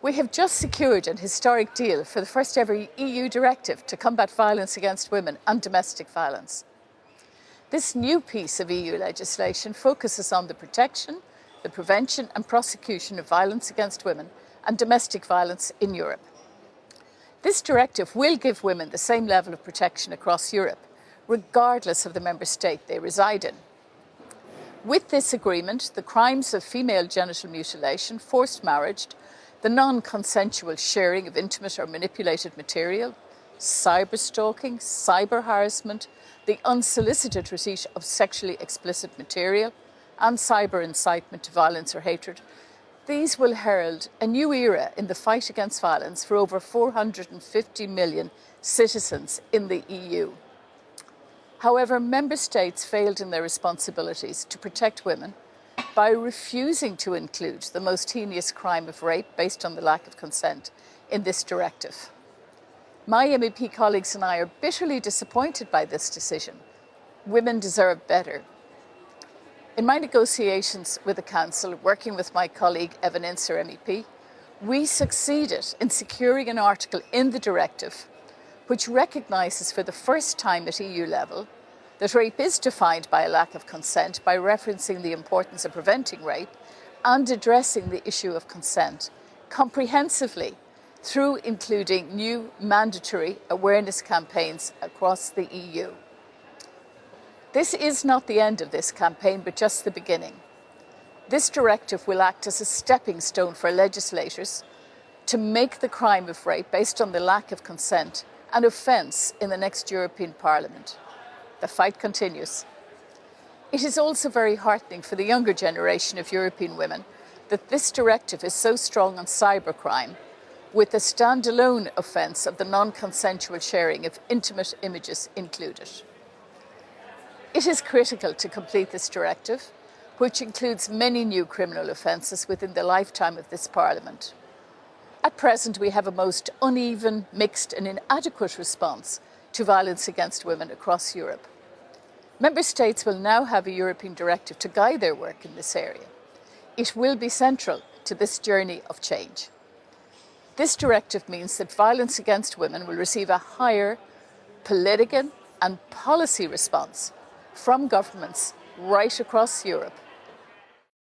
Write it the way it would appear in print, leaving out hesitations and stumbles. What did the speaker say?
We have just secured an historic deal for the first ever EU Directive to combat violence against women and domestic violence. This new piece of EU legislation focuses on the protection, the prevention and prosecution of violence against women and domestic violence in Europe. This directive will give women the same level of protection across Europe, regardless of the member state they reside in. With this agreement, the crimes of female genital mutilation, forced marriage, the non-consensual sharing of intimate or manipulated material, cyber stalking, cyber harassment, the unsolicited receipt of sexually explicit material, and cyber incitement to violence or hatred, these will herald a new era in the fight against violence for over 450 million citizens in the EU. However, member states failed in their responsibilities to protect women by refusing to include the most heinous crime of rape based on the lack of consent in this directive. My MEP colleagues and I are bitterly disappointed by this decision. Women deserve better. In my negotiations with the Council, working with my colleague Evan Inser MEP, we succeeded in securing an article in the directive which recognises for the first time at EU level that rape is defined by a lack of consent by referencing the importance of preventing rape and addressing the issue of consent comprehensively through including new mandatory awareness campaigns across the EU. This is not the end of this campaign, but just the beginning. This directive will act as a stepping stone for legislators to make the crime of rape based on the lack of consent an offence in the next European Parliament. The fight continues. It is also very heartening for the younger generation of European women that this directive is so strong on cybercrime, with the standalone offence of the non-consensual sharing of intimate images included. It is critical to complete this directive, which includes many new criminal offences within the lifetime of this Parliament. At present, we have a most uneven, mixed and inadequate response to violence against women across Europe. Member States will now have a European directive to guide their work in this area. It will be central to this journey of change. This directive means that violence against women will receive a higher political and policy response from governments right across Europe.